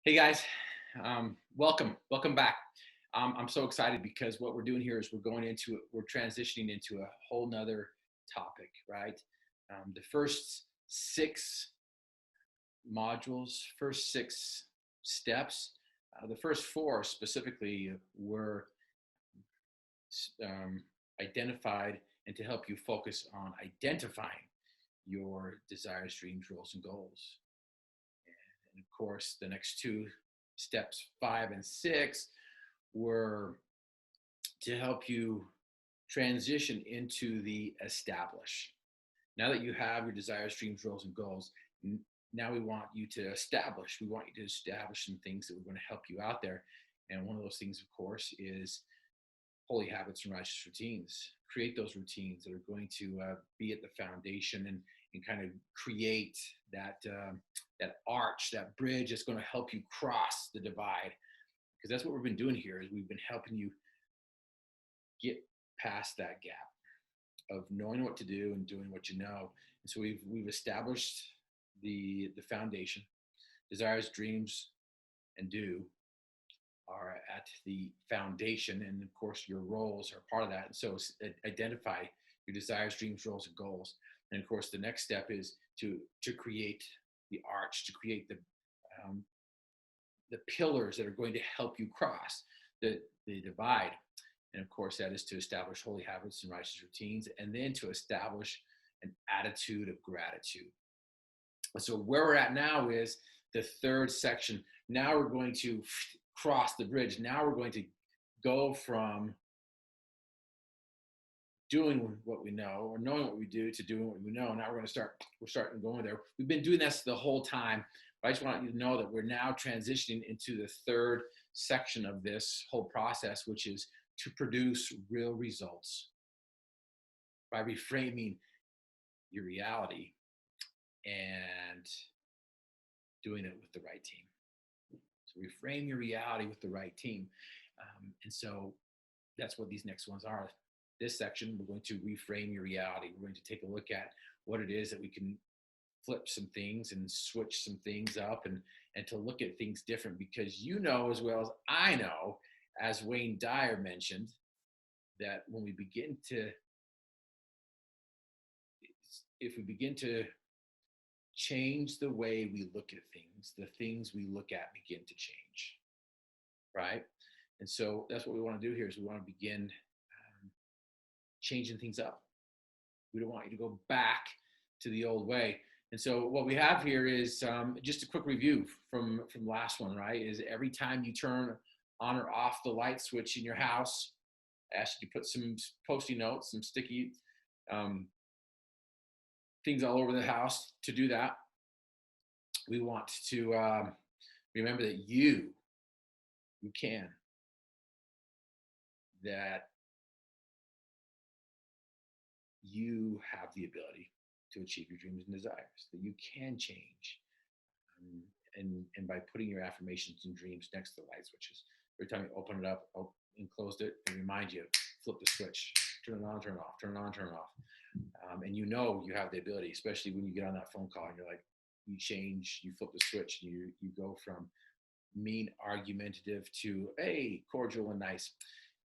Hey guys, welcome back. I'm so excited because what we're doing here is we're transitioning into a whole nother topic, right? The first six modules, first six steps, the first four specifically were um, identified and to help you focus on identifying your desires, dreams, roles, and goals. And of course, the next two steps, 5 and 6, were to help you transition into the establish. Now that you have your desires, dreams, roles, and goals, now we want you to establish. We want you to establish some things that are going to help you out there. And one of those things, of course, is holy habits and righteous routines. Create those routines that are going to be at the foundation and kind of create that arch, that bridge that's going to help you cross the divide. Because that's what we've been doing here is we've been helping you get past that gap of knowing what to do and doing what you know. And so we've established the foundation. Desires, dreams, and do are at the foundation, and of course your roles are part of that. And so identify your desires, dreams, roles, and goals. And of course the next step is to create the arch, to create um, the pillars that are going to help you cross the divide. And of course that is to establish holy habits and righteous routines, and then to establish an attitude of gratitude. So where we're at now is the third section. Now we're going to cross the bridge. Now we're going to go from doing what we know or knowing what we do to doing what we know. Now we're starting going there. We've been doing this the whole time, but I just want you to know that we're now transitioning into the third section of this whole process, which is to produce real results by reframing your reality and doing it with the right team. So reframe your reality with the right team. And so that's what these next ones are. This section, we're going to reframe your reality. We're going to take a look at what it is that we can flip some things and switch some things up and to look at things different, because you know as well as I know, as Wayne Dyer mentioned, that when we begin to, if we begin to change the way we look at things, the things we look at begin to change, right? And so that's what we want to do here is we want to begin changing things up. We don't want you to go back to the old way. And so what we have here is just a quick review from last one, right? Is every time you turn on or off the light switch in your house, I ask you to put some post-it notes, some sticky um, things all over the house to do that. We want to remember that you can, that you have the ability to achieve your dreams and desires, that you can change. And by putting your affirmations and dreams next to the light switches, every time you open it up and closed it, and remind you, flip the switch, turn it on, turn it off, turn it on, turn it off. And you know you have the ability, especially when you get on that phone call and you're like, you change, you flip the switch, and you go from mean, argumentative to hey, cordial and nice.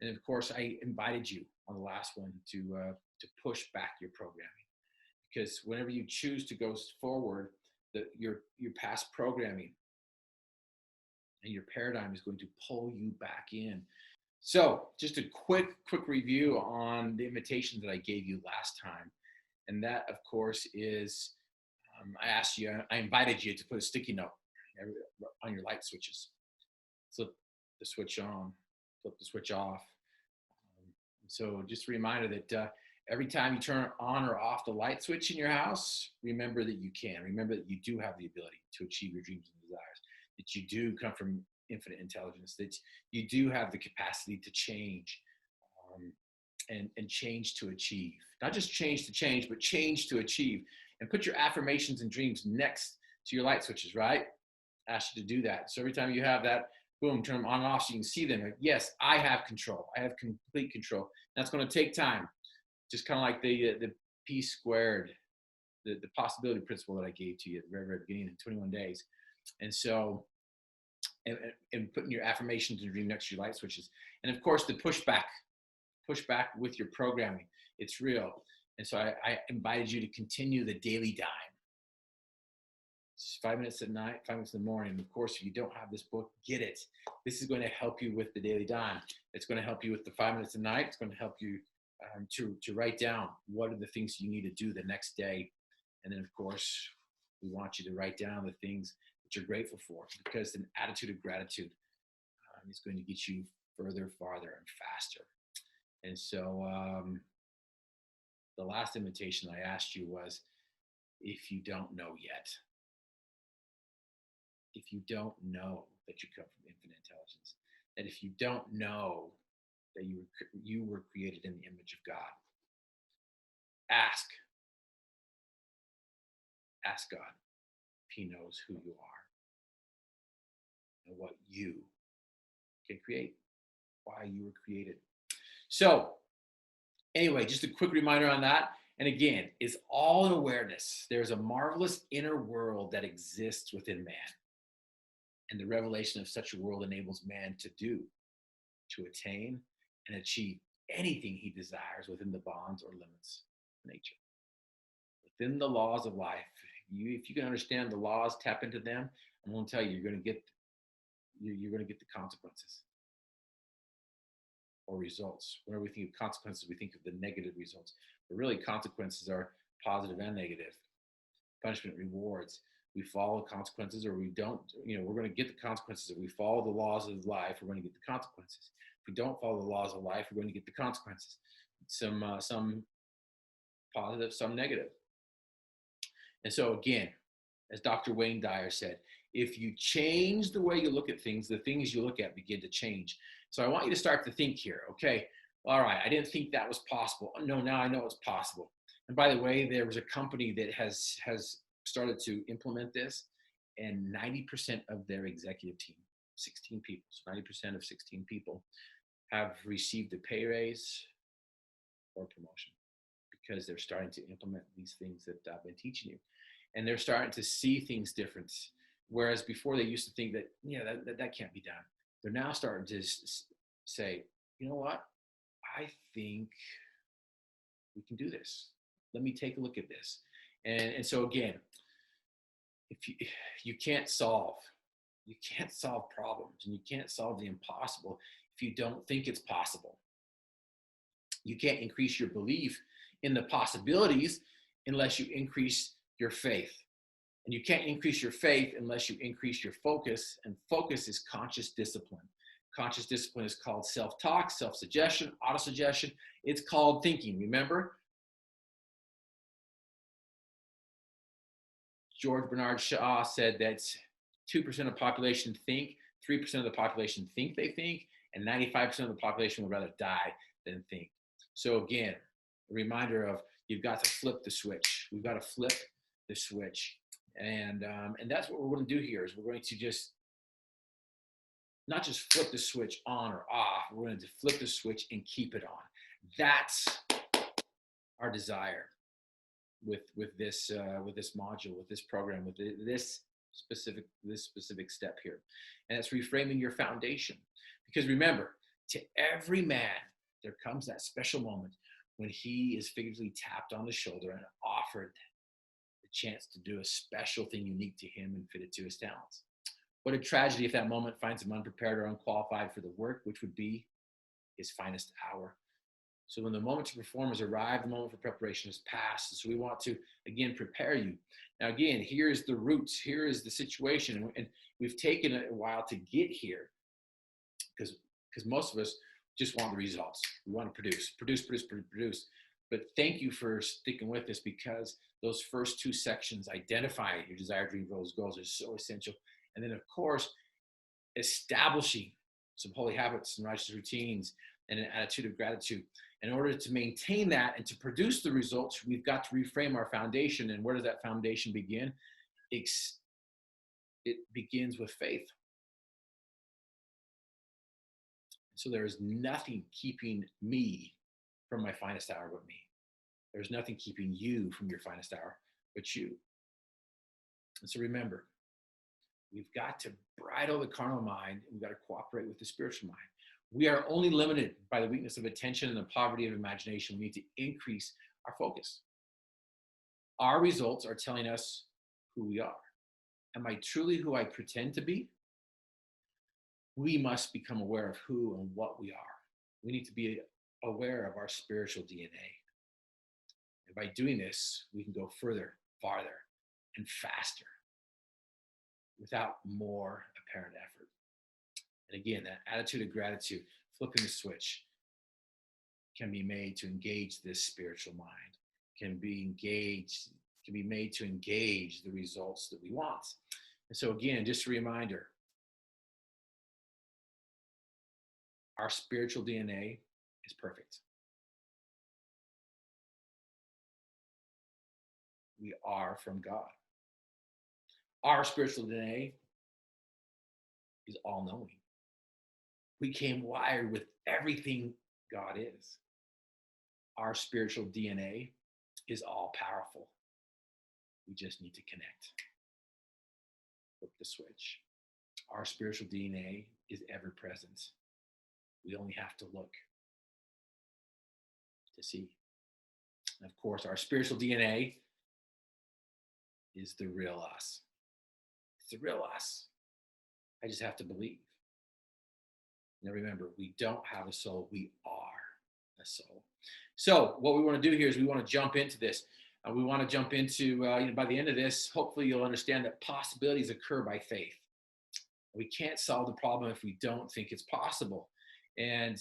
And of course, I invited you on the last one to push back your programming, because whenever you choose to go forward, your past programming and your paradigm is going to pull you back in. So just a quick review on the invitation that I gave you last time. And that, of course, is I invited you to put a sticky note on your light switches. Flip the switch on, flip the switch off. So just a reminder that every time you turn on or off the light switch in your house, remember that you can. Remember that you do have the ability to achieve your dreams and desires, that you do come from infinite intelligence, that you do have the capacity to change and change to achieve. Not just change to change, but change to achieve. And put your affirmations and dreams next to your light switches, right? Ask you to do that. So every time you have that, boom, turn them on and off so you can see them. Like, yes, I have control. I have complete control. That's going to take time. Just kind of like the P squared, the possibility principle that I gave to you at the very, very beginning in 21 days. And so and putting your affirmations and dream next to your light switches. And of course, the push back with your programming. It's real. And so I invited you to continue the daily dime. It's 5 minutes at night, 5 minutes in the morning. Of course, if you don't have this book, get it. This is going to help you with the daily dime. It's going to help you with the 5 minutes a night. It's going to help you to write down what are the things you need to do the next day. And then, of course, we want you to write down the things that you're grateful for, because an attitude of gratitude is going to get you further, farther, and faster. And so the last invitation I asked you was, if you don't know yet, if you don't know that you come from infinite intelligence, that if you don't know that you were created in the image of God, ask God if he knows who you are and what you can create, why you were created. So anyway, just a quick reminder on that. And again, it's all in awareness. There's a marvelous inner world that exists within man. And the revelation of such a world enables man to attain and achieve anything he desires within the bonds or limits of nature. Within the laws of life, if you can understand the laws, tap into them, I'm going to tell you, you're going to get the consequences or results. Whenever we think of consequences, we think of the negative results. But really, consequences are positive and negative. Punishment, rewards. We follow consequences or we don't. We're going to get the consequences. If we follow the laws of life, we're going to get the consequences. If we don't follow the laws of life, we're going to get the consequences. Some positive, some negative. And so again, as Dr. Wayne Dyer said, if you change the way you look at things, the things you look at begin to change. So I want you to start to think here. Okay, all right, I didn't think that was possible. No, now I know it's possible. And by the way, there was a company that has started to implement this, and 90% of their executive team, 16 people, so 90% of 16 people have received a pay raise or promotion because they're starting to implement these things that I've been teaching you. And they're starting to see things different. Whereas before they used to think that, that can't be done. They're now starting to say, you know what? I think we can do this. Let me take a look at this. And so again, if you can't solve problems, and you can't solve the impossible if you don't think it's possible. You can't increase your belief in the possibilities unless you increase your faith. And you can't increase your faith unless you increase your focus. And focus is conscious discipline. Conscious discipline is called self-talk, self-suggestion, auto-suggestion. It's called thinking. Remember, George Bernard Shaw said that 2% of the population think, 3% of the population think they think, and 95% of the population would rather die than think. So again, a reminder of you've got to flip the switch. We've got to flip the switch. And that's what we're going to do here is we're going to just not just flip the switch on or off. We're going to flip the switch and keep it on. That's our desire with this module, with this program, with this specific step here. And it's reframing your foundation. Because remember, to every man, there comes that special moment when he is figuratively tapped on the shoulder and offered the chance to do a special thing unique to him and fitted to his talents. What a tragedy if that moment finds him unprepared or unqualified for the work, which would be his finest hour. So when the moment to perform has arrived, the moment for preparation has passed. So we want to, again, prepare you. Now, again, here's the roots. Here is the situation. And we've taken a while to get here because most of us just want the results. We want to produce. But thank you for sticking with us, because those first two sections, identifying your desired dream goals, are so essential. And then, of course, establishing some holy habits and righteous routines and an attitude of gratitude. In order to maintain that and to produce the results, we've got to reframe our foundation. And where does that foundation begin? It begins with faith. So there is nothing keeping me from my finest hour but me. There's nothing keeping you from your finest hour but you. And so remember, We've got to bridle the carnal mind, and we've got to cooperate with the spiritual mind. We are only limited by the weakness of attention and the poverty of imagination. We need to increase our focus. Our results are telling us who we are. Am I truly who I pretend to be? We must become aware of who and what we are. We need to be aware of our spiritual DNA. And by doing this, we can go further, farther, and faster without more apparent effort. And again, that attitude of gratitude, flipping the switch, can be made to engage this spiritual mind, can be made to engage the results that we want. And so again, just a reminder, our spiritual DNA is perfect. We are from God. Our spiritual DNA is all knowing. We came wired with everything God is. Our spiritual DNA is all powerful. We just need to connect. Flip the switch. Our spiritual DNA is ever present. We only have to look to see. And of course, our spiritual DNA is the real us. It's the real us. I just have to believe. Now remember, we don't have a soul, we are a soul. So what we want to do here is we want to jump into this. We want to jump into, by the end of this, hopefully you'll understand that possibilities occur by faith. We can't solve the problem if we don't think it's possible. And,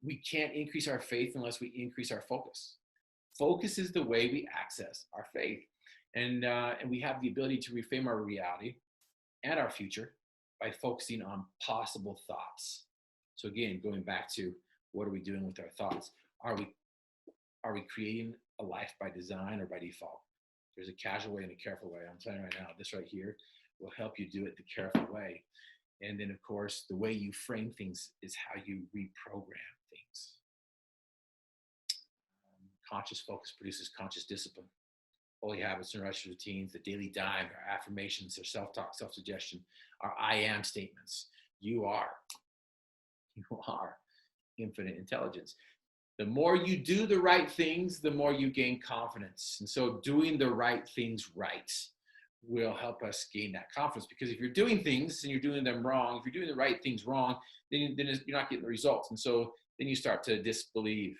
we can't increase our faith unless we increase our focus. Focus is the way we access our faith. And we have the ability to reframe our reality and our future by focusing on possible thoughts. So again, going back to what are we doing with our thoughts? Are we creating a life by design or by default? There's a casual way and a careful way. I'm telling you right now, this right here will help you do it the careful way. And then of course, the way you frame things is how you reprogram things. Conscious focus produces conscious discipline. Holy habits and righteous routines, the daily dime, our affirmations, our self-talk, self-suggestion, our I am statements. You are infinite intelligence. The more you do the right things, the more you gain confidence. And so doing the right things right will help us gain that confidence. Because if you're doing things and you're doing them wrong, if you're doing the right things wrong, then you're not getting the results. And so then you start to disbelieve.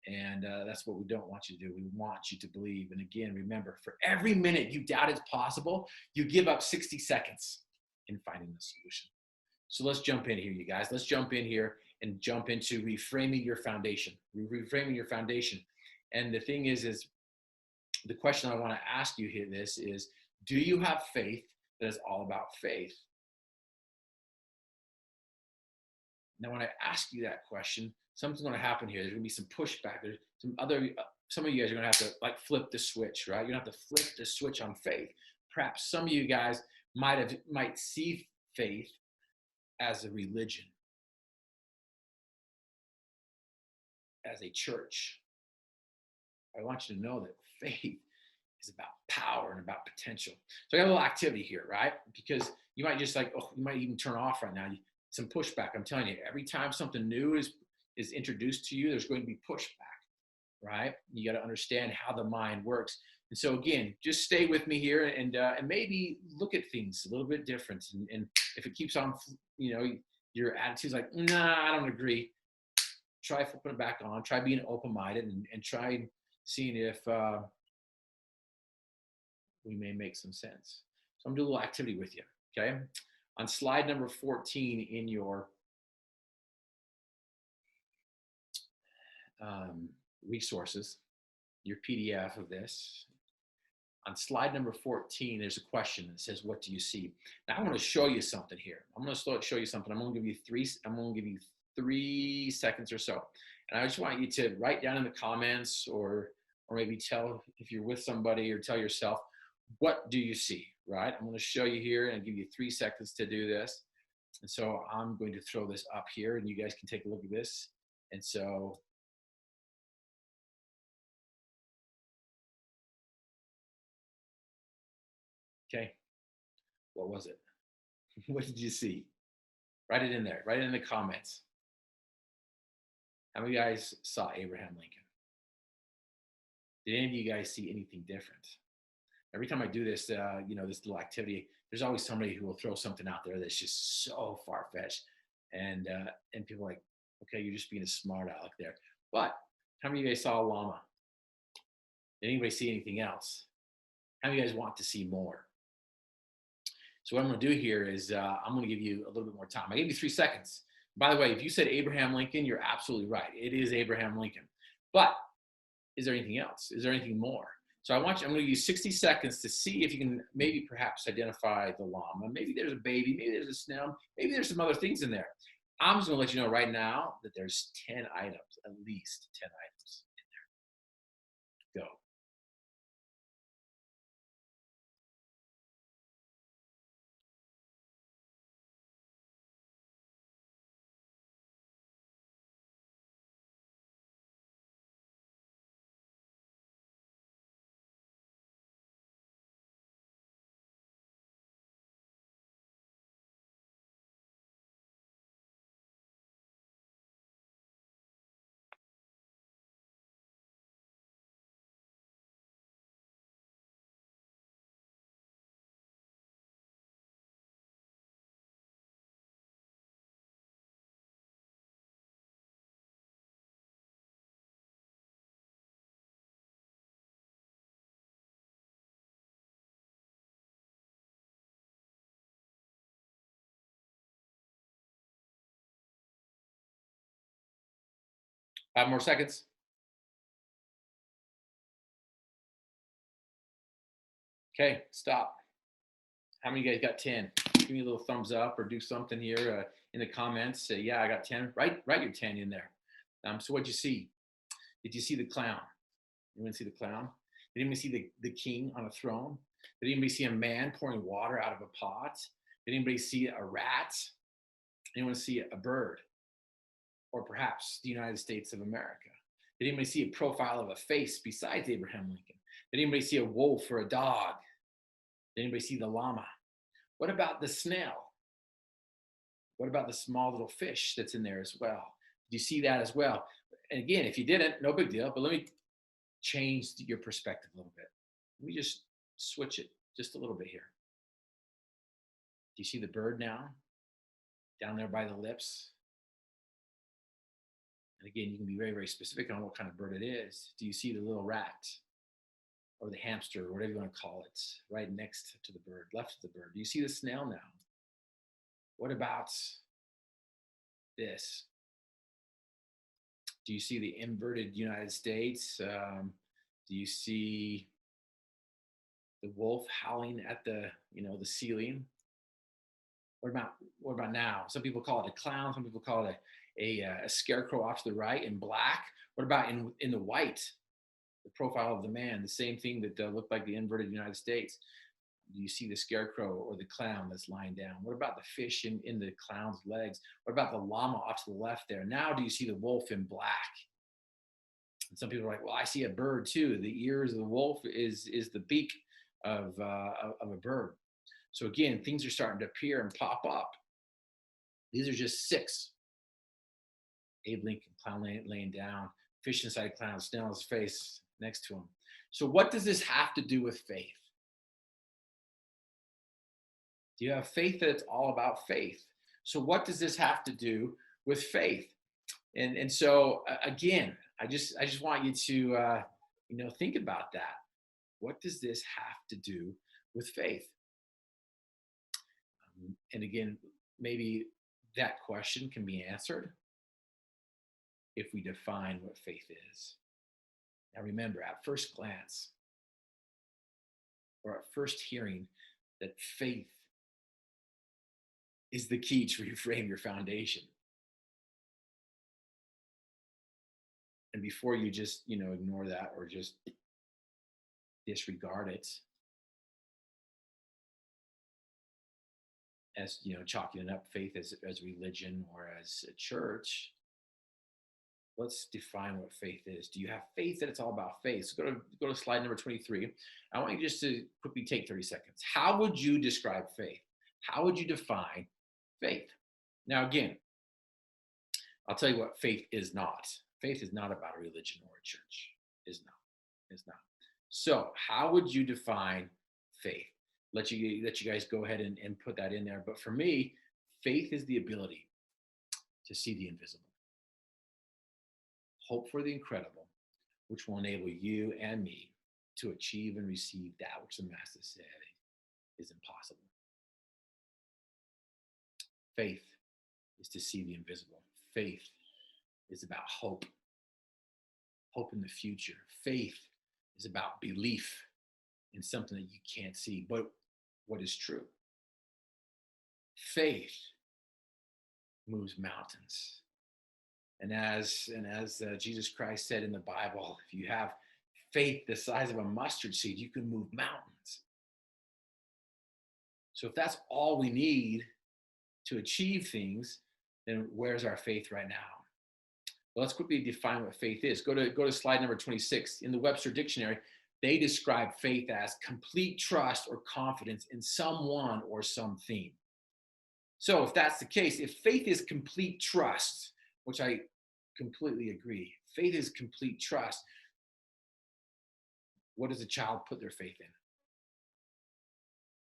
And that's what we don't want you to do. We want you to believe. And again, remember, for every minute you doubt it's possible, you give up 60 seconds in finding the solution. So let's jump in here, you guys. Let's jump in here and jump into reframing your foundation. Reframing your foundation. And the thing is the question I want to ask you here is, do you have faith that is all about faith? Now, when I ask you that question, something's going to happen here. There's going to be some pushback. There's some of you guys are going to have to flip the switch, right? You're going to have to flip the switch on faith. Perhaps some of you guys might see faith as a religion, as a church. I want you to know that faith is about power and about potential. So I got a little activity here, right? Because you might just you might even turn off right now. Some pushback. I'm telling you, every time something new is introduced to you, there's going to be pushback, right? You got to understand how the mind works. And so again, just stay with me here and maybe look at things a little bit different. And if it keeps on, your attitude's like, nah, I don't agree. Try flipping it back on. Try being open-minded and try seeing if we may make some sense. So I'm doing a little activity with you, okay? On slide number 14 in your resources, your PDF of this, on slide number 14, there's a question that says, what do you see? Now I want to show you something here. I'm going to show you something. I'm going to give you 3 seconds or so. And I just want you to write down in the comments or maybe tell if you're with somebody or tell yourself, what do you see, right? I'm going to show you here and give you 3 seconds to do this. And so I'm going to throw this up here and you guys can take a look at this. And so okay, What was it? What did you see? Write it in there. Write it in the comments. How many guys saw Abraham Lincoln? Did any of you guys see anything different? Every time I do this, this little activity, there's always somebody who will throw something out there that's just so far fetched, and people are like, okay, you're just being a smart aleck there. But how many of you guys saw a llama? Did anybody see anything else? How many of you guys want to see more? So what I'm going to do here is I'm going to give you a little bit more time. I gave you 3 seconds. By the way, if you said Abraham Lincoln, you're absolutely right. It is Abraham Lincoln. But is there anything else? Is there anything more? So I'm going to give you 60 seconds to see if you can maybe perhaps identify the llama. Maybe there's a baby, maybe there's a snail, maybe there's some other things in there. I'm just going to let you know right now that there's 10 items, at least 10 items in there. Go. Five more seconds. Okay, stop. How many of you guys got 10? Give me a little thumbs up or do something here in the comments. Say, yeah, I got 10. Write your 10 in there. So what'd you see? Did you see the clown? Anyone see the clown? Did anybody see the king on a throne? Did anybody see a man pouring water out of a pot? Did anybody see a rat? Anyone see a bird? Or perhaps the United States of America? Did anybody see a profile of a face besides Abraham Lincoln? Did anybody see a wolf or a dog? Did anybody see the llama? What about the snail? What about the small little fish that's in there as well? Did you see that as well? And again, if you didn't, no big deal, but let me change your perspective a little bit. Let me just switch it just a little bit here. Do you see the bird now down there by the lips? And again, you can be very, very specific on what kind of bird it is. Do you see the little rat or the hamster or whatever you want to call it right next to the bird, left of the bird? Do you see the snail now? What about this? Do you see the inverted United States? Do you see the wolf howling at the ceiling? What about now? Some people call it a clown. Some people call it a scarecrow off to the right in black. What about in the white, the profile of the man, the same thing that looked like the inverted United States? Do you see the scarecrow or the clown that's lying down? What about the fish in the clown's legs? What about the llama off to the left there? Now do you see the wolf in black? And some people are like, well, I see a bird too. The ears of the wolf is the beak of a bird. So again, things are starting to appear and pop up. These are just 6. Abe Lincoln, clown laying down, fish inside clown, snail on his face next to him. So what does this have to do with faith? Do you have faith that it's all about faith? So what does this have to do with faith? And so again, I just want you to think about that. What does this have to do with faith? And again, maybe that question can be answered if we define what faith is. Now remember, at first glance, or at first hearing, that faith is the key to reframe your foundation. And before you just, ignore that or just disregard it as, chalking it up faith as religion or as a church, let's define what faith is. Do you have faith that it's all about faith? So go to slide number 23. I want you just to quickly take 30 seconds. How would you describe faith? How would you define faith? Now, again, I'll tell you what faith is not. Faith is not about a religion or a church. Is not. Is not. So, how would you define faith? Let you guys go ahead and put that in there. But for me, faith is the ability to see the invisible, hope for the incredible, which will enable you and me to achieve and receive that which the Master said is impossible. Faith is to see the invisible. Faith is about hope, hope in the future. Faith is about belief in something that you can't see, but what is true. Faith moves mountains. And as Jesus Christ said in the Bible, if you have faith the size of a mustard seed, you can move mountains. So if that's all we need to achieve things, then where's our faith right now? Well, let's quickly define what faith is. Go to slide number 26. In the Webster Dictionary, they describe faith as complete trust or confidence in someone or something. So if that's the case, if faith is complete trust, which I completely agree, faith is complete trust, what does a child put their faith in?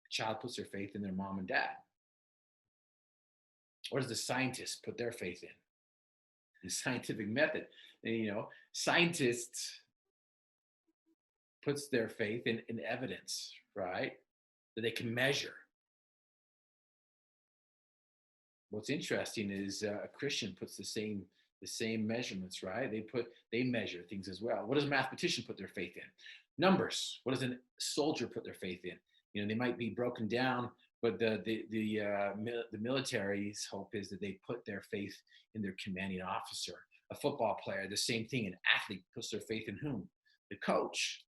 A child puts their faith in their mom and dad. What does the scientist put their faith in? The scientific method. And, scientists puts their faith in evidence, right? That they can measure. What's interesting is a Christian puts the same measurements, right? They measure things as well. What does a mathematician put their faith in? Numbers. What does a soldier put their faith in? They might be broken down, but the military's hope is that they put their faith in their commanding officer. A football player, the same thing. An athlete puts their faith in whom? The coach.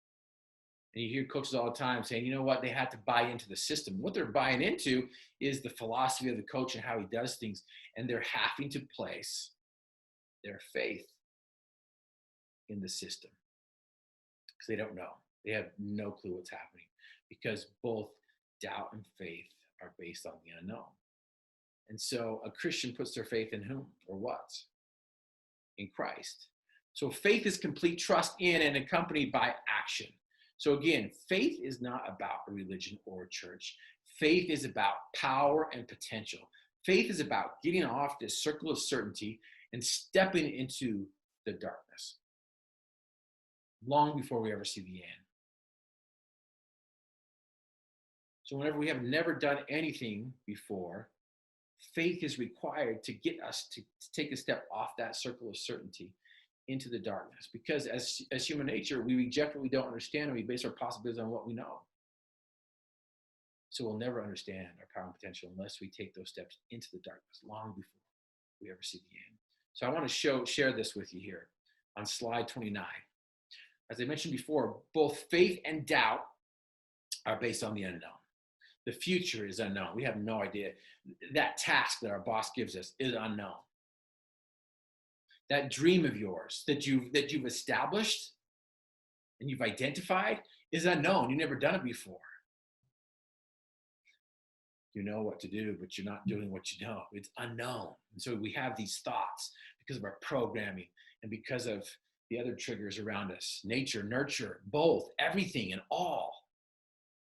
And you hear coaches all the time saying, you know what, they had to buy into the system. What they're buying into is the philosophy of the coach and how he does things. And they're having to place their faith in the system because they don't know. They have no clue what's happening because both doubt and faith are based on the unknown. And so a Christian puts their faith in whom or what? In Christ. So faith is complete trust in and accompanied by action. So again, faith is not about a religion or a church. Faith is about power and potential. Faith is about getting off this circle of certainty and stepping into the darkness long before we ever see the end. So whenever we have never done anything before, faith is required to get us to take a step off that circle of certainty into the darkness. Because as human nature, we reject what we don't understand and we base our possibilities on what we know. So we'll never understand our power and potential unless we take those steps into the darkness long before we ever see the end. So I want to share this with you here on slide 29. As I mentioned before, both faith and doubt are based on the unknown. The future is unknown. We have no idea. That task that our boss gives us is unknown. That dream of yours that you've established and you've identified is unknown. You've never done it before. You know what to do, but you're not doing what you know. It's unknown. And so we have these thoughts because of our programming and because of the other triggers around us, nature, nurture, both, everything and all.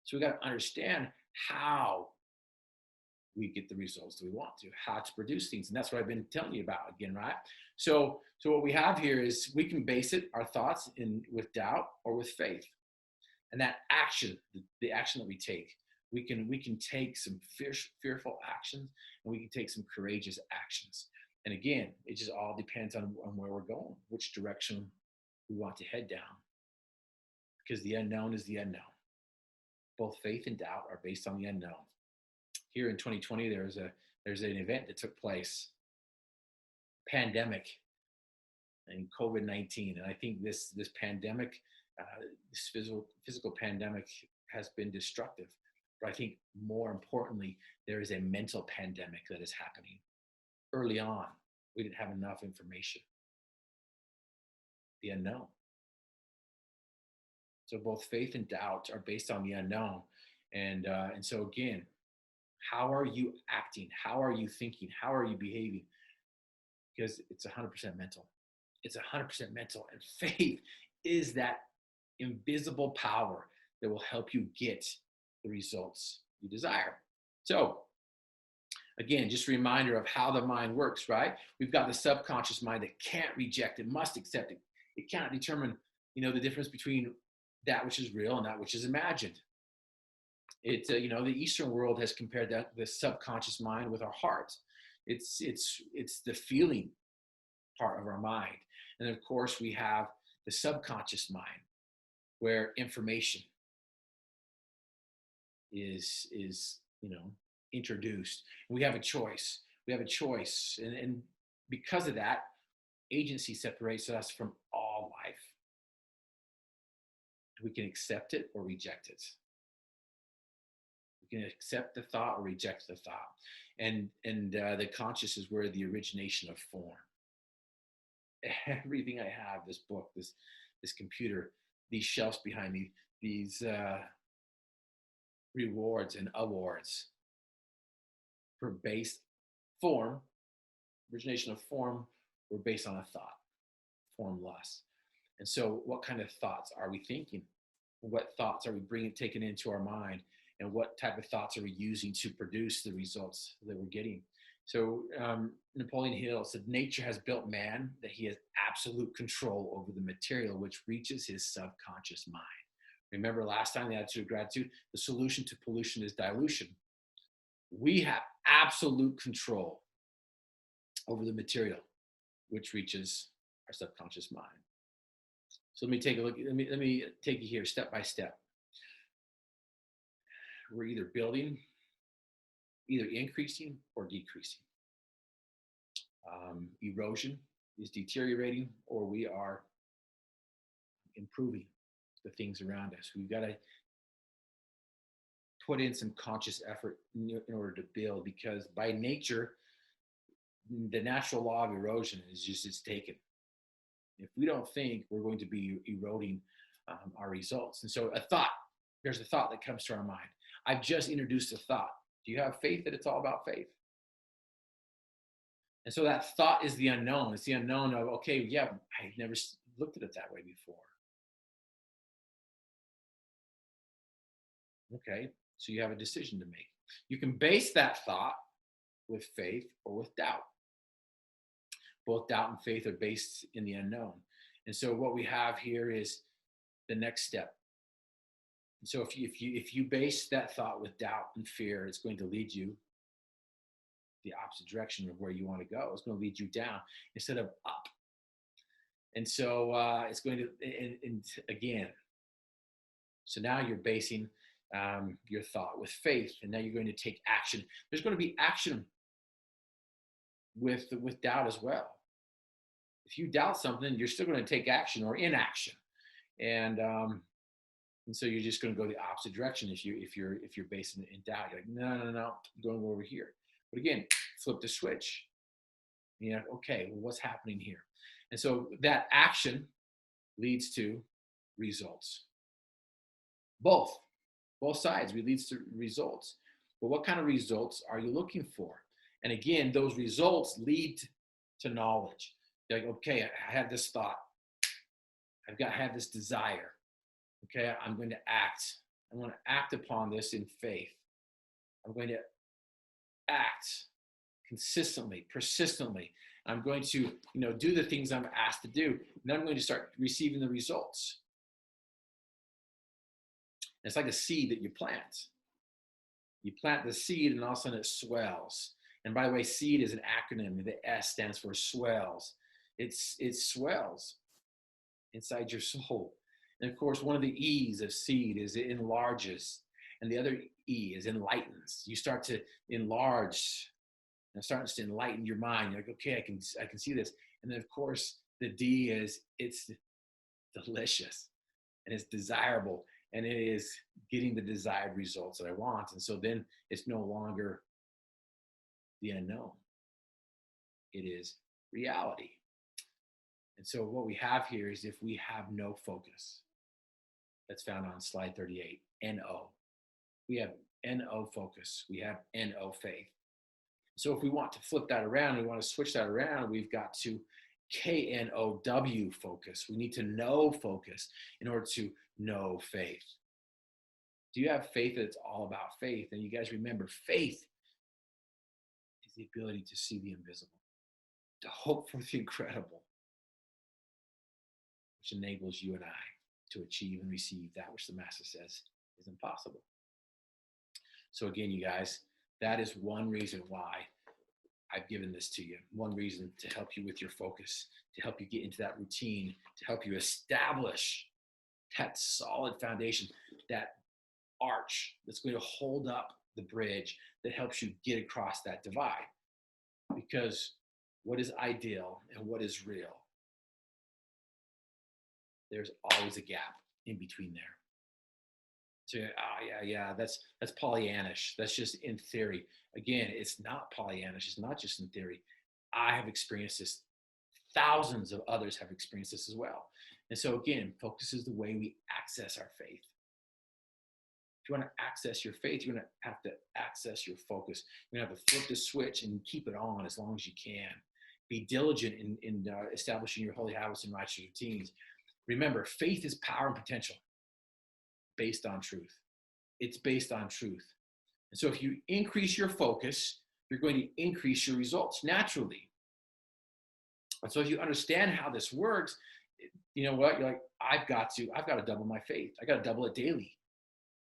So we got to understand how we get the results that we want to, how to produce things. And that's what I've been telling you about again, right? So what we have here is we can base it, our thoughts, in with doubt or with faith. And that action, the action that we take, we can take some fearful actions and we can take some courageous actions. And again, it just all depends on where we're going, which direction we want to head down. Because the unknown is the unknown. Both faith and doubt are based on the unknown. Here in 2020, there's an event that took place, pandemic, and COVID-19. And I think this pandemic, this physical pandemic has been destructive. But I think more importantly, there is a mental pandemic that is happening. Early on, we didn't have enough information. the unknown. So both faith and doubt are based on the unknown. And so again, how are you acting? How are you thinking? How are you behaving? Because it's 100% mental. It's 100% mental. And faith is that invisible power that will help you get the results you desire. So again, just a reminder of how the mind works, right? We've got the subconscious mind that can't reject it, must accept it. It cannot determine, the difference between that which is real and that which is imagined. The Eastern world has compared the subconscious mind with our heart. It's the feeling part of our mind. And of course, we have the subconscious mind where information is introduced. We have a choice. And because of that, agency separates us from all life. We can accept it or reject it. We can accept the thought or reject the thought. And the conscious is where the origination of form. Everything I have, this book, this computer, these shelves behind me, these rewards and awards for base form, origination of form, were based on a thought, formless. And so what kind of thoughts are we thinking? What thoughts are we taking into our mind? And what type of thoughts are we using to produce the results that we're getting? So Napoleon Hill said, nature has built man that he has absolute control over the material which reaches his subconscious mind. Remember last time, the attitude of gratitude, the solution to pollution is dilution. We have absolute control over the material which reaches our subconscious mind. So let me take a look. Let me take you here step by step. We're either building, either increasing or decreasing. Erosion is deteriorating, or we are improving the things around us. We've got to put in some conscious effort in order to build, because by nature, the natural law of erosion is just it's taken. If we don't think, we're going to be eroding our results. And so there's a thought that comes to our mind. I've just introduced a thought. Do you have faith that it's all about faith? And so that thought is the unknown. It's the unknown of, okay, yeah, I've never looked at it that way before. Okay, so you have a decision to make. You can base that thought with faith or with doubt. Both doubt and faith are based in the unknown. And so what we have here is the next step. And so if you base that thought with doubt and fear, it's going to lead you the opposite direction of where you want to go. It's going to lead you down instead of up. And so it's going to, and again, so now you're basing your thought with faith, and now you're going to take action. There's going to be action with doubt as well. If you doubt something, you're still going to take action or inaction, and so you're just going to go the opposite direction. If you're basing it in doubt, you're like, no, I'm going over here. But again, flip the switch. Okay, well, what's happening here? And so that action leads to results. Both sides leads to results. But what kind of results are you looking for? And again, those results lead to knowledge. You're like, okay, I had this thought. I have this desire. Okay, I'm going to act. I'm going to act upon this in faith. I'm going to act consistently, persistently. I'm going to, do the things I'm asked to do. And I'm going to start receiving the results. It's like a seed that you plant. You plant the seed, and all of a sudden it swells. And by the way, seed is an acronym. The S stands for swells. It swells inside your soul. And of course, one of the E's of seed is it enlarges. And the other E is enlightens. You start to enlarge, and starting to enlighten your mind. You're like, okay, I can see this. And then of course, the D is it's delicious and it's desirable, and it is getting the desired results that I want. And so then it's no longer the unknown. It is reality. And so what we have here is if we have no focus, that's found on slide 38, NO. We have NO focus. We have NO faith. So if we want to flip that around, we want to switch that around, we've got to KNOW focus. We need to know focus in order to know faith. Do you have faith that it's all about faith? And you guys remember, faith is the ability to see the invisible, to hope for the incredible, which enables you and I to achieve and receive that which the Master says is impossible. So again, you guys, that is one reason why I've given this to you. One reason to help you with your focus, to help you get into that routine, to help you establish that solid foundation, that arch that's going to hold up the bridge that helps you get across that divide. Because what is ideal and what is real? There's always a gap in between there. So, that's Pollyannish. That's just in theory. Again, it's not Pollyannish. It's not just in theory. I have experienced this. Thousands of others have experienced this as well. And so again, focus is the way we access our faith. If you want to access your faith, you're going to have to access your focus. You're going to have to flip the switch and keep it on as long as you can. Be diligent in establishing your holy habits and righteous routines. Remember, faith is power and potential based on truth. It's based on truth. And so if you increase your focus, you're going to increase your results naturally. And so if you understand how this works, you know what? You're like, I've got to double my faith. I got to double it daily.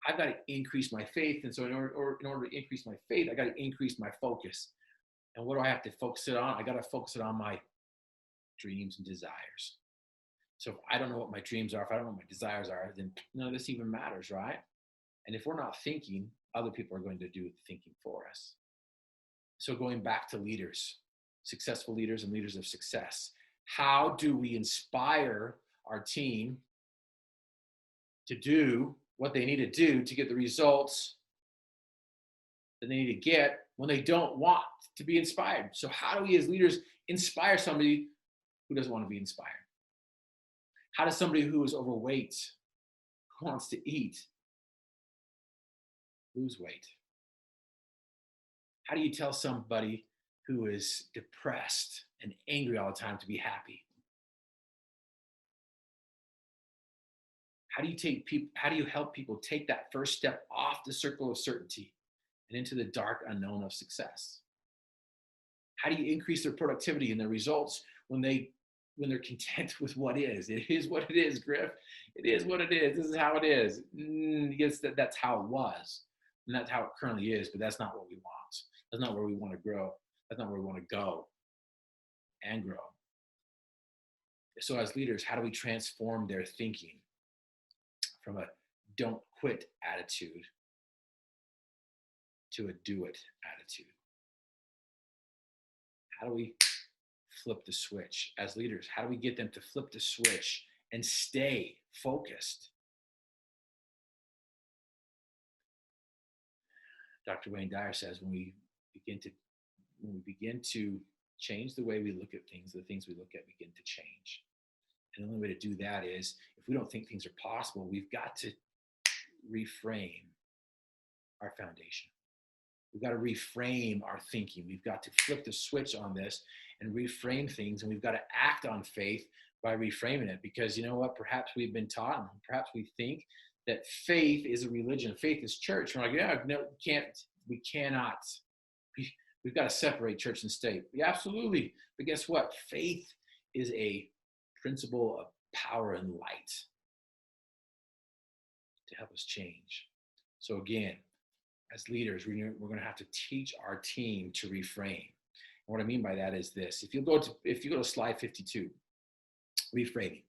I've got to increase my faith. And so in order to increase my faith, I got to increase my focus. And what do I have to focus it on? I got to focus it on my dreams and desires. So if I don't know what my dreams are, if I don't know what my desires are, then none of this even matters, right? And if we're not thinking, other people are going to do the thinking for us. So going back to leaders, successful leaders and leaders of success, how do we inspire our team to do what they need to do to get the results that they need to get when they don't want to be inspired? So how do we as leaders inspire somebody who doesn't want to be inspired? How does somebody who is overweight, who wants to eat, lose weight? How do you tell somebody who is depressed and angry all the time to be happy? How do you help people take that first step off the circle of certainty and into the dark unknown of success? How do you increase their productivity and their results when they're content with what is? It is what it is, Griff. It is what it is. This is how it is. Yes, that's how it was. And that's how it currently is, but that's not what we want. That's not where we want to grow. That's not where we want to go and grow. So as leaders, how do we transform their thinking from a don't quit attitude to a do it attitude? How do we flip the switch as leaders? How do we get them to flip the switch and stay focused? Dr. Wayne Dyer says when we begin to change the way we look at things, the things we look at begin to change. And the only way to do that is, if we don't think things are possible, we've got to reframe our foundation. We've got to reframe our thinking. We've got to flip the switch on this and reframe things. And we've got to act on faith by reframing it. Because you know what? Perhaps we've been taught, and perhaps we think that faith is a religion, faith is church. And we're like, yeah, no, we cannot. We've got to separate church and state. Yeah, absolutely. But guess what? Faith is a principle of power and light to help us change. So again, as leaders, we're going to have to teach our team to reframe. And what I mean by that is this: if you go to slide 52, reframing.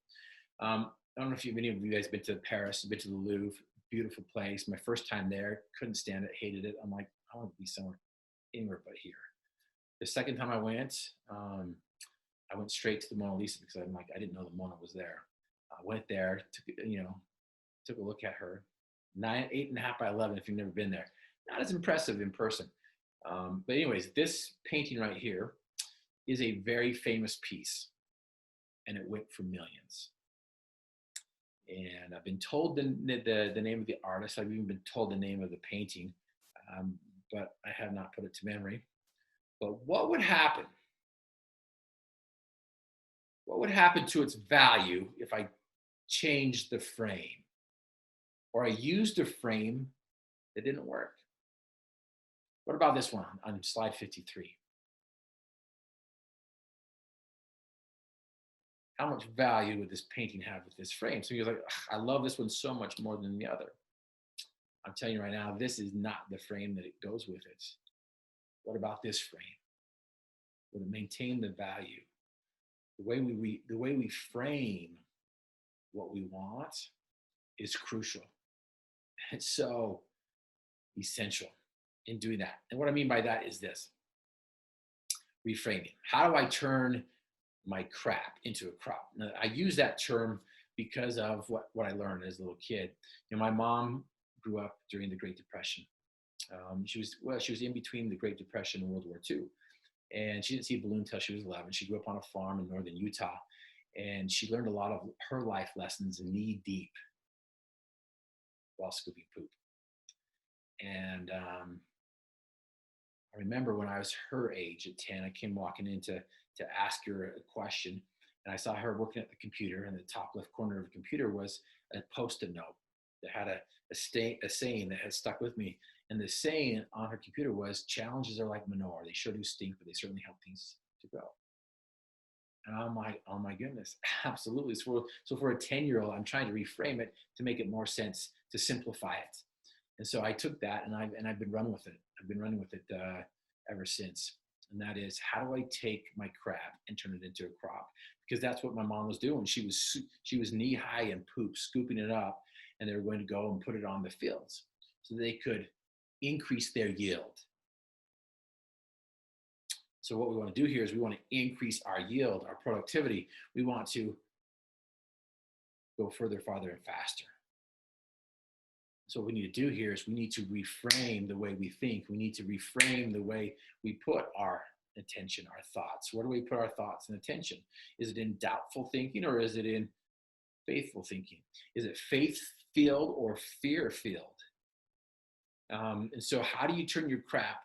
I don't know if any of you guys been to Paris, been to the Louvre, beautiful place. My first time there, couldn't stand it, hated it. I'm like, I want to be anywhere but here. The second time I went straight to the Mona Lisa because I didn't know the Mona was there. I went there, took a look at her. 8.5 by 11 if you've never been there. Not as impressive in person. But anyways, this painting right here is a very famous piece. and it went for millions. And I've been told the name of the artist. I've even been told the name of the painting, um, but I have not put it to memory. But what would happen? What would happen to its value if I changed the frame or I used a frame that didn't work? What about this one on slide 53? How much value would this painting have with this frame? So you're like, I love this one so much more than the other. I'm telling you right now, this is not the frame that it goes with it. What about this frame? Would it maintain the value? The way we frame what we want is crucial. It's so essential in doing that. And what I mean by that is this: reframing. How do I turn my crap into a crop? Now, I use that term because of what I learned as a little kid. My mom grew up during the Great Depression. She was in between the Great Depression and World War II, and she didn't see a balloon until she was 11. She grew up on a farm in northern Utah, and she learned a lot of her life lessons knee deep while scooping poop. And I remember when I was her age at 10, I came walking in to ask her a question, and I saw her working at the computer, and the top left corner of the computer was a post-it note that had a saying that had stuck with me. And the saying on her computer was, challenges are like manure. They sure do stink, but they certainly help things to grow. And I'm like, oh my goodness, absolutely. So for a 10-year-old, I'm trying to reframe it to make it more sense, to simplify it. And so I took that and I've been running with it. I've been running with it ever since. And that is, how do I take my crap and turn it into a crop? Because that's what my mom was doing. She was knee high in poop, scooping it up, and they were going to go and put it on the fields so they could increase their yield. So what we want to do here is we want to increase our yield, our productivity. We want to go further, farther, and faster. So what we need to do here is we need to reframe the way we think. We need to reframe the way we put our attention, our thoughts. Where do we put our thoughts and attention? Is it in doubtful thinking or is it in faithful thinking? Is it faith-filled or fear-filled? And so how do you turn your crap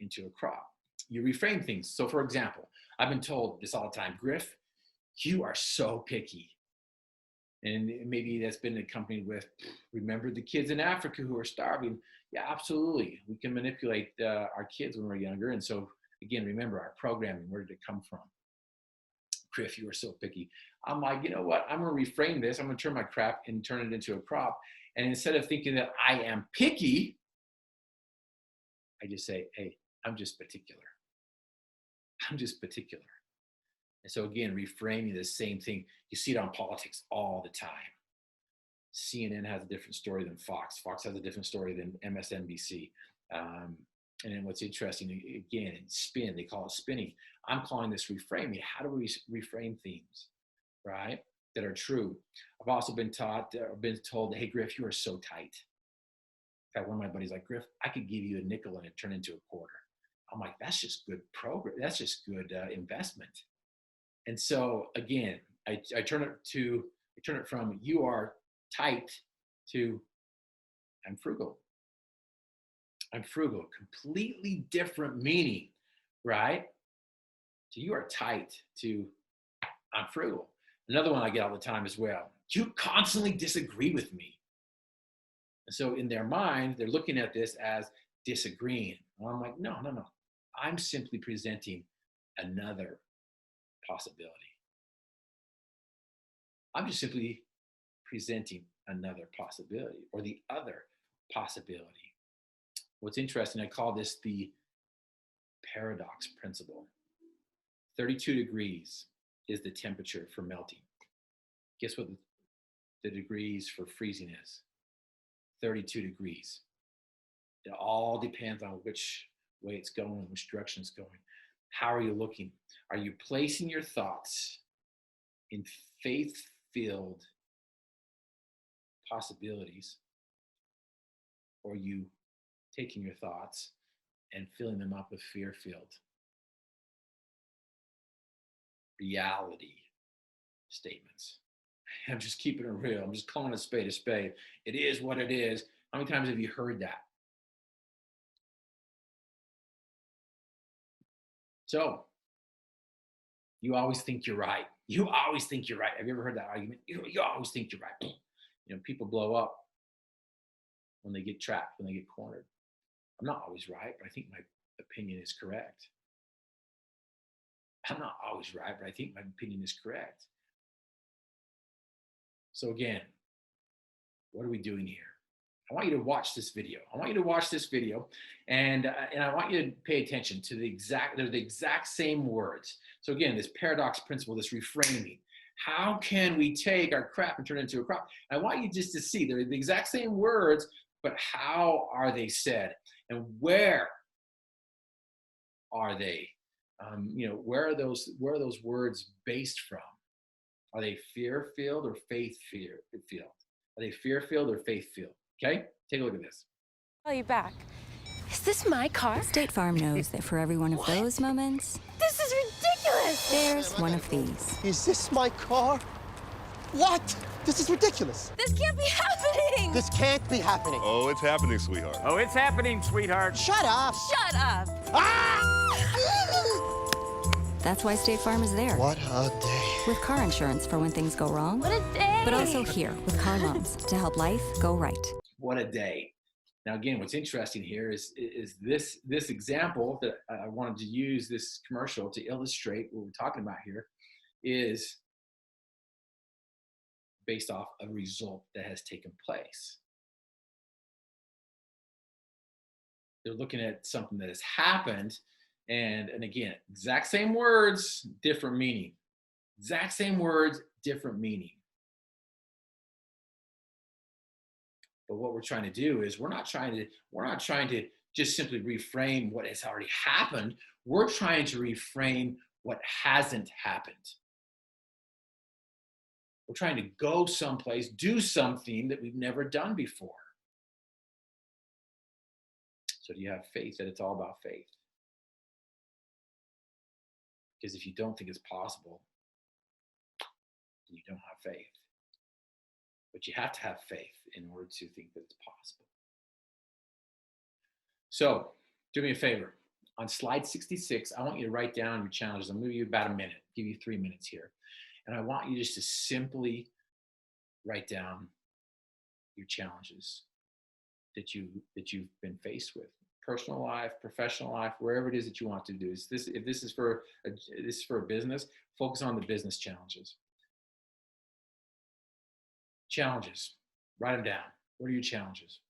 into a crop? You reframe things. So for example, I've been told this all the time, Griff, you are so picky. And maybe that's been accompanied with, remember the kids in Africa who are starving? Yeah, absolutely. We can manipulate our kids when we're younger. And so again, remember our programming, where did it come from? Griff, you are so picky. I'm like, you know what? I'm going to reframe this. I'm going to turn my crap and turn it into a crop. And instead of thinking that I am picky, I just say, hey, I'm just particular. I'm just particular. And so again, reframing the same thing. You see it on politics all the time. CNN has a different story than Fox. Fox has a different story than MSNBC. And then what's interesting, again, in spin, they call it spinning. I'm calling this reframing. How do we reframe themes, right, that are true? I've also been told, hey, Griff, you are so tight. In fact, one of my buddies like, Griff, I could give you a nickel and it turn into a quarter. I'm like, that's just good program. That's just good investment. And so again, I turn it from you are tight to I'm frugal. I'm frugal, completely different meaning, right? So you are tight to I'm frugal. Another one I get all the time as well. You constantly disagree with me. And so in their mind, they're looking at this as disagreeing. And I'm like, no. I'm simply presenting another possibility. I'm just simply presenting another possibility or the other possibility. What's interesting, I call this the paradox principle. 32 degrees is the temperature for melting. Guess what the degrees for freezing is? 32 degrees. It all depends on which way it's going, which direction it's going. How are you looking? Are you placing your thoughts in faith-filled possibilities, or are you taking your thoughts and filling them up with fear-filled reality? statements. I'm just keeping it real. I'm just calling a spade a spade. It is what it is. How many times have you heard that? So you always think you're right. You always think you're right. Have you ever heard that argument? You always think you're right. People blow up when they get trapped, when they get cornered. I'm not always right, but I think my opinion is correct. I'm not always right, but I think my opinion is correct. So again, what are we doing here? I want you to watch this video. I want you to watch this video, and I want you to pay attention to they're the exact same words. So again, this paradox principle, this reframing. How can we take our crap and turn it into a crop? I want you just to see they're the exact same words, but how are they said, and where are they? Where are those words based from? Are they fear filled or faith filled? Are they fear filled or faith filled? Okay, take a look at this. Call you back. Is this my car? State Farm knows that for every one of those moments, This is ridiculous! there's one of these. Is this my car? What? This is ridiculous. This can't be happening! This can't be happening. Oh, it's happening, sweetheart. Oh, it's happening, sweetheart. Shut up. Shut up! That's why State Farm is there. What a day. With car insurance for when things go wrong, What a day! but also here with car loans to help life go right. What a day. Now, again, what's interesting here is this example that I wanted to use, this commercial to illustrate what we're talking about here, is based off a result that has taken place. They're looking at something that has happened, and again, exact same words, different meaning. Exact same words, different meaning. But what we're trying to do is we're not trying to just simply reframe what has already happened. We're trying to reframe what hasn't happened. We're trying to go someplace, do something that we've never done before. So do you have faith that it's all about faith? Because if you don't think it's possible, then you don't have faith. But you have to have faith in order to think that it's possible. So do me a favor. On slide 66, I want you to write down your challenges. I'm going to give you about a minute, give you 3 minutes here. And I want you just to simply write down your challenges that you've been faced with. Personal life, professional life, wherever it is that you want to do. If this is for a business, focus on the business challenges. Challenges. Write them down. What are your challenges?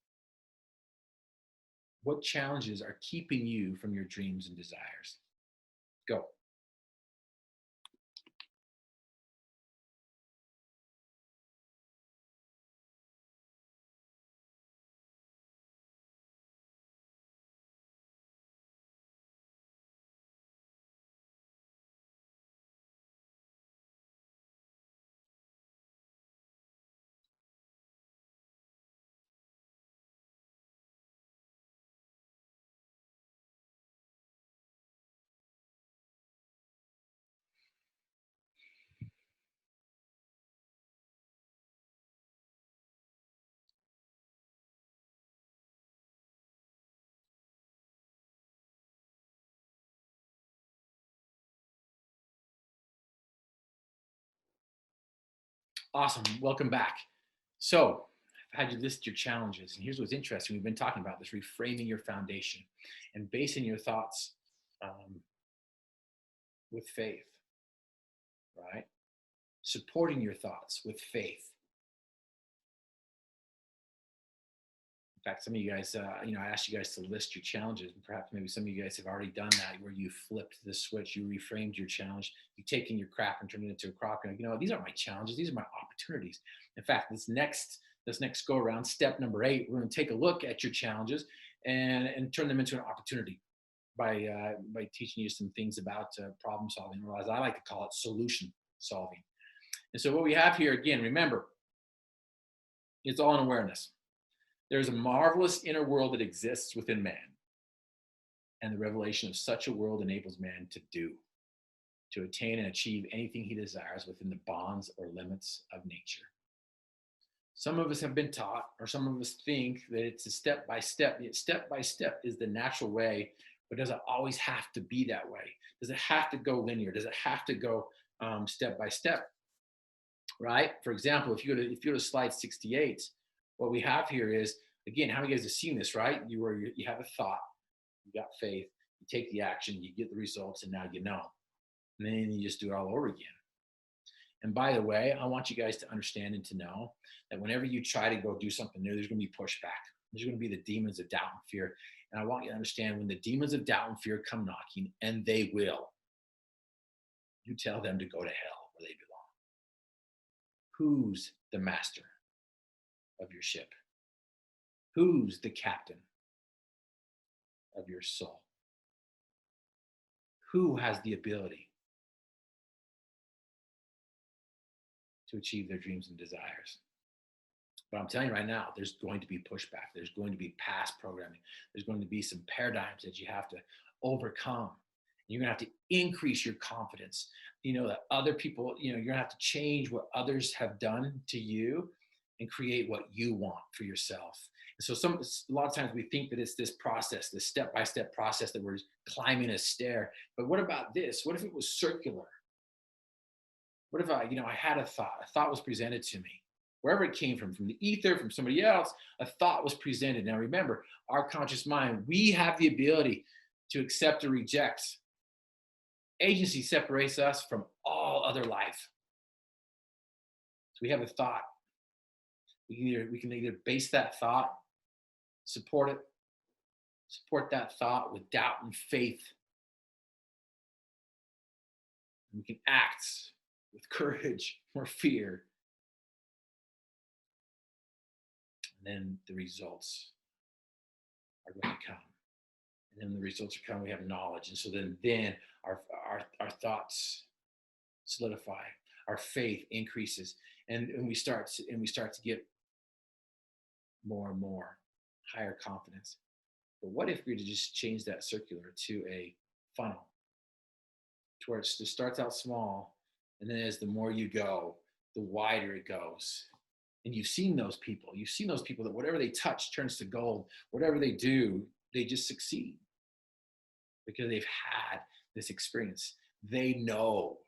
What challenges are keeping you from your dreams and desires? Go. Awesome. Welcome back. So I've had you list your challenges. And here's what's interesting. We've been talking about this, reframing your foundation and basing your thoughts with faith, right? Supporting your thoughts with faith. In fact, some of you guys, I asked you guys to list your challenges, and perhaps maybe some of you guys have already done that, where you flipped the switch, you reframed your challenge, you've taken your crap and turned it into a crop. You're like, these aren't my challenges, these are my opportunities. In fact, this next go around, step number 8, we're going to take a look at your challenges and turn them into an opportunity by teaching you some things about problem solving, or as I like to call it, solution solving. And so what we have here, again, remember, it's all in awareness. There's a marvelous inner world that exists within man, and the revelation of such a world enables man to do. to attain and achieve anything he desires within the bonds or limits of nature. Some of us have been taught, or some of us think that it's a step by step. Step by step is the natural way, but does it always have to be that way? Does it have to go linear? Does it have to go step by step? Right? For example, if you go to slide 68, what we have here is, again, how many guys have seen this? Right? You have a thought, you got faith, you take the action, you get the results, and now you know. And then you just do it all over again. And by the way, I want you guys to understand and to know that whenever you try to go do something new, there's going to be pushback. There's going to be the demons of doubt and fear. And I want you to understand, when the demons of doubt and fear come knocking, and they will, you tell them to go to hell where they belong. Who's the master of your ship? Who's the captain of your soul? Who has the ability to achieve their dreams and desires? But I'm telling you right now, there's going to be pushback. There's going to be past programming. There's going to be some paradigms that you have to overcome. You're going to have to increase your confidence. You know, that other people, you're going to have to change what others have done to you and create what you want for yourself. And so a lot of times we think that it's this process, this step-by-step process that we're climbing a stair. But what about this? What if it was circular? What if I had a thought was presented to me, wherever it came from the ether, from somebody else, a thought was presented. Now remember, our conscious mind, we have the ability to accept or reject. Agency separates us from all other life. So we have a thought. We can either base that thought, support that thought with doubt and faith. And we can act with courage or fear. And then the results are going to come. And then the results are coming, we have knowledge. And so then our thoughts solidify, our faith increases, and we start to get more and more higher confidence. But what if we were to just change that circular to a funnel, to where it just starts out small, and then as the more you go, the wider it goes. And you've seen those people that whatever they touch turns to gold. Whatever they do, they just succeed because they've had this experience. They know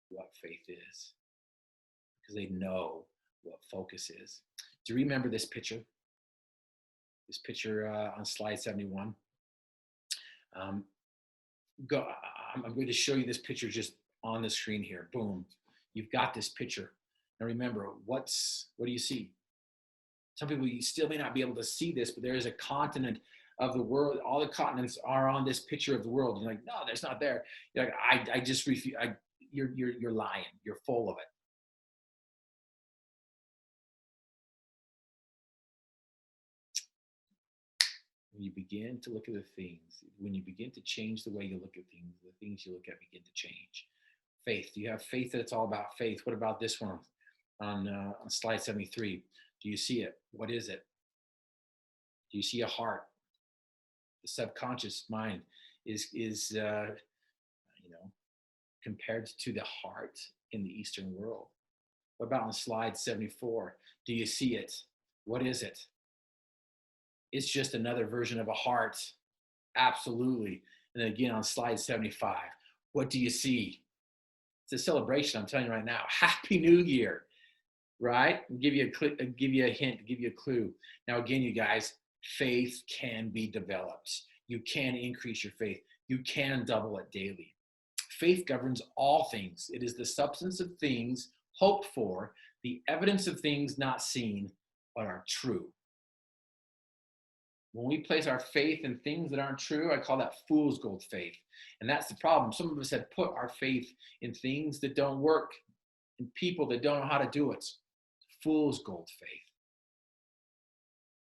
what faith is because they know what focus is. Do you remember this picture? This picture on slide 71. I'm going to show you this picture just on the screen here. Boom. You've got this picture. Now remember, what do you see? Some people, you still may not be able to see this, but there is a continent of the world. All the continents are on this picture of the world. You're like, no, that's not there. You're like, I just refuse. You're lying. You're full of it. When you begin to look at the things, when you begin to change the way you look at things, the things you look at begin to change. Faith. Do you have faith that it's all about faith? What about this one on slide 73? Do you see it? What is it? Do you see a heart? The subconscious mind is compared to the heart in the Eastern world. What about on slide 74? Do you see it? What is it? It's just another version of a heart. Absolutely. And then again on slide 75, what do you see? It's a celebration, I'm telling you right now. Happy New Year, right? I'll give you a hint, give you a clue. Now again, you guys, faith can be developed. You can increase your faith. You can double it daily. Faith governs all things. It is the substance of things hoped for, the evidence of things not seen, but are true. When we place our faith in things that aren't true, I call that fool's gold faith. And that's the problem. Some of us have put our faith in things that don't work, in people that don't know how to do it. Fool's gold faith.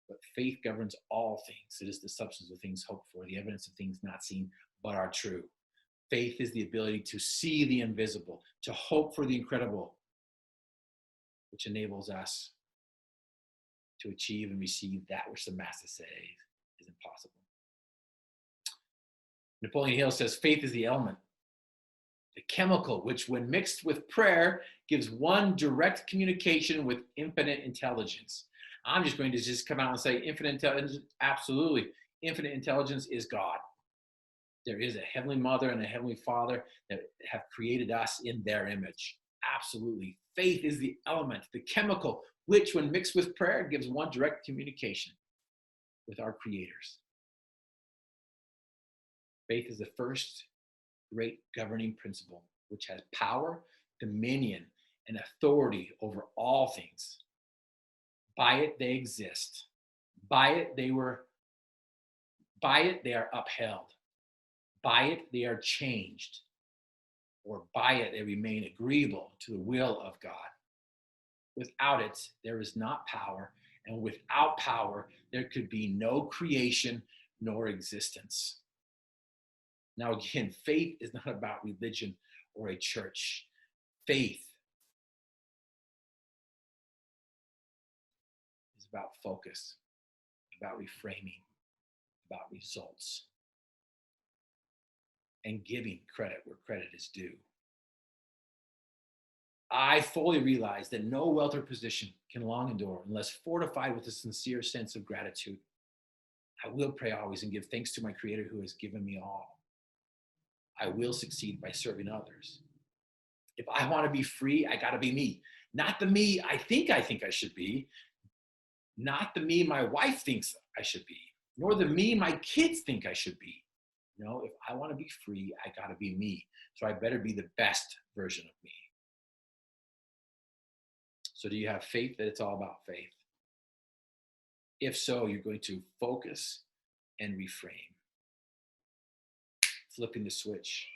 But faith governs all things. It is the substance of things hoped for, the evidence of things not seen, but are true. Faith is the ability to see the invisible, to hope for the incredible, which enables us to achieve and receive that which the Master says is impossible. Napoleon Hill says, faith is the element The chemical, which when mixed with prayer, gives one direct communication with infinite intelligence. I'm just going to just come out and say infinite intelligence. Absolutely. Infinite intelligence is God. There is a heavenly mother and a heavenly father that have created us in their image. Absolutely. Faith is the element, the chemical, which when mixed with prayer gives one direct communication with our creators. Faith is the first great governing principle, which has power, dominion, and authority over all things. By it, they exist. By it, they are upheld. By it, they are changed. Or by it, they remain agreeable to the will of God. Without it, there is not power, and without power, there could be no creation nor existence. Now, again, faith is not about religion or a church. Faith is about focus, about reframing, about results, and giving credit where credit is due. I fully realize that no wealth or position can long endure unless fortified with a sincere sense of gratitude. I will pray always and give thanks to my Creator who has given me all. I will succeed by serving others. If I want to be free, I got to be me. Not the me I think I should be, not the me my wife thinks I should be, nor the me my kids think I should be. No, if I want to be free, I got to be me. So I better be the best version of me. So do you have faith that it's all about faith? If so, you're going to focus and reframe. Flipping the switch.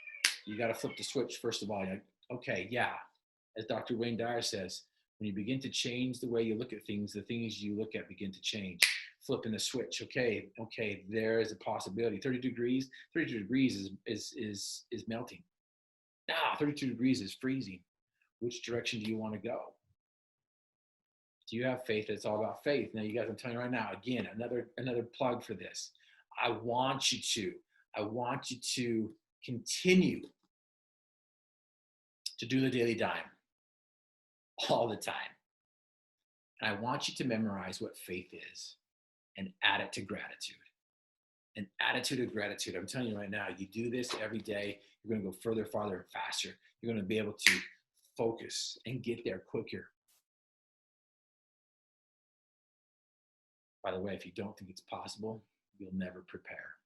You got to flip the switch first of all. You're like, okay, yeah. As Dr. Wayne Dyer says, when you begin to change the way you look at things, the things you look at begin to change. Flipping the switch. Okay, there is a possibility. 32 degrees is melting. Now, 32 degrees is freezing. Which direction do you want to go? Do you have faith? It's all about faith. Now, you guys, I'm telling you right now, again, another plug for this. I want you to continue to do the daily dime all the time. And I want you to memorize what faith is and add it to gratitude. An attitude of gratitude. I'm telling you right now, you do this every day, you're going to go further, farther, and faster. You're going to be able to focus and get there quicker. By the way, if you don't think it's possible, you'll never prepare.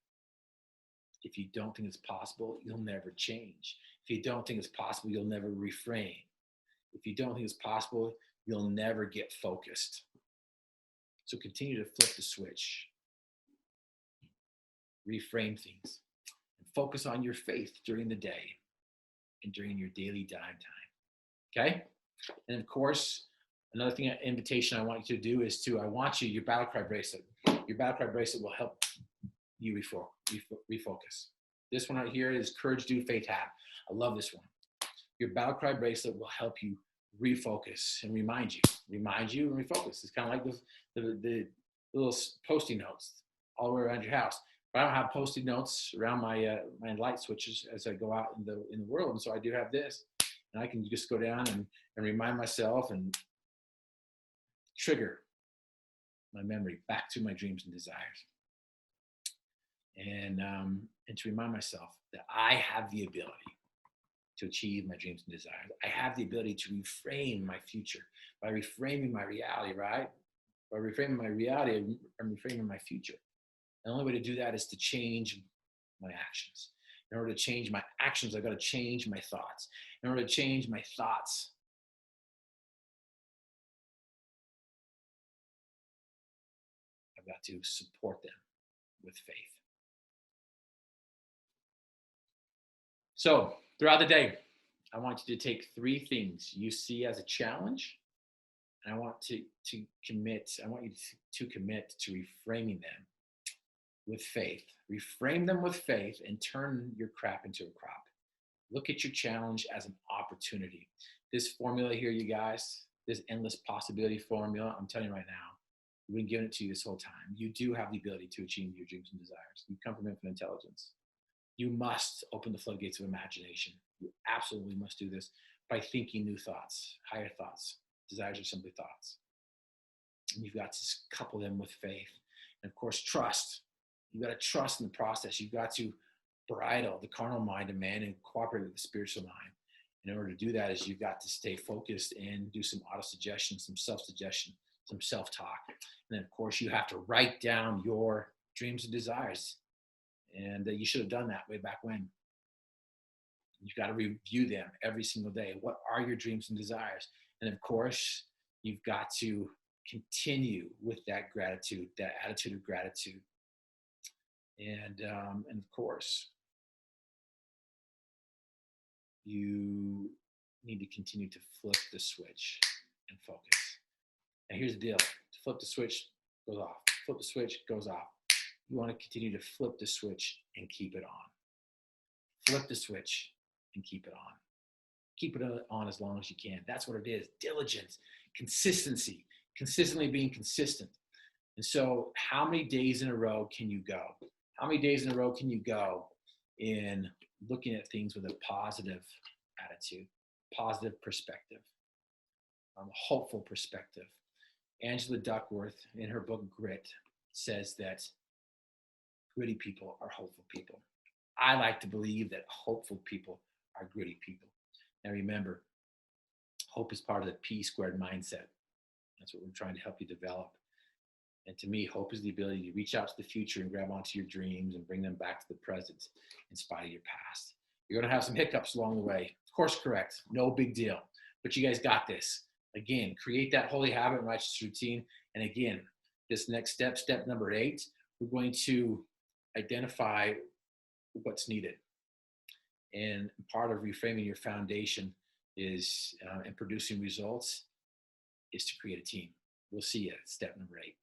If you don't think it's possible, you'll never change. If you don't think it's possible, you'll never refrain. If you don't think it's possible, you'll never get focused. So continue to flip the switch. Reframe things. And focus on your faith during the day and during your daily dime time. Okay? And of course, another thing, invitation I want you to do is your battle cry bracelet. Your battle cry bracelet will help you refocus. This one right here is Courage, Do, Faith, Have. I love this one. Your battle cry bracelet will help you refocus and remind you and refocus. It's kind of like the little Post-it notes all around your house. But I don't have Post-it notes around my light switches as I go out in the world, and so I do have this, and I can just go down and remind myself and trigger my memory back to my dreams and desires. And to remind myself that I have the ability to achieve my dreams and desires. I have the ability to reframe my future by reframing my reality, right? By reframing my reality, I'm reframing my future. The only way to do that is to change my actions. In order to change my actions, I've got to change my thoughts. In order to change my thoughts, I've got to support them with faith. So throughout the day, I want you to take 3 things you see as a challenge, and I want you to commit to reframing them with faith. Reframe them with faith and turn your crap into a crop. Look at your challenge as an opportunity. This formula here, you guys, this endless possibility formula, I'm telling you right now, we've been giving it to you this whole time. You do have the ability to achieve your dreams and desires. You come from infinite intelligence. You must open the floodgates of imagination. You absolutely must do this by thinking new thoughts, higher thoughts. Desires are simply thoughts. And you've got to couple them with faith. And of course, trust. You've got to trust in the process. You've got to bridle the carnal mind of man and cooperate with the spiritual mind. In order to do that, is you've got to stay focused and do some auto-suggestion, some self-suggestion, some self-talk. And then, of course, you have to write down your dreams and desires. And you should have done that way back when. You've got to review them every single day. What are your dreams and desires? And of course, you've got to continue with that gratitude, that attitude of gratitude. And of course, you need to continue to flip the switch and focus. And here's the deal. To flip the switch goes off. Flip the switch goes off. You want to continue to flip the switch and keep it on. Flip the switch and keep it on. Keep it on as long as you can. That's what it is. Diligence, consistency, consistently being consistent. And so how many days in a row can you go? How many days in a row can you go in looking at things with a positive attitude, positive perspective, a hopeful perspective? Angela Duckworth, in her book Grit, says that gritty people are hopeful people. I like to believe that hopeful people are gritty people. Now remember, hope is part of the P squared mindset. That's what we're trying to help you develop. And to me, hope is the ability to reach out to the future and grab onto your dreams and bring them back to the present in spite of your past. You're going to have some hiccups along the way. Of course, correct. No big deal. But you guys got this. Again, create that holy habit and righteous routine. And again, this next step, step number 8, we're going to identify what's needed. And part of reframing your foundation is, and producing results, is to create a team. We'll see you at step number 8.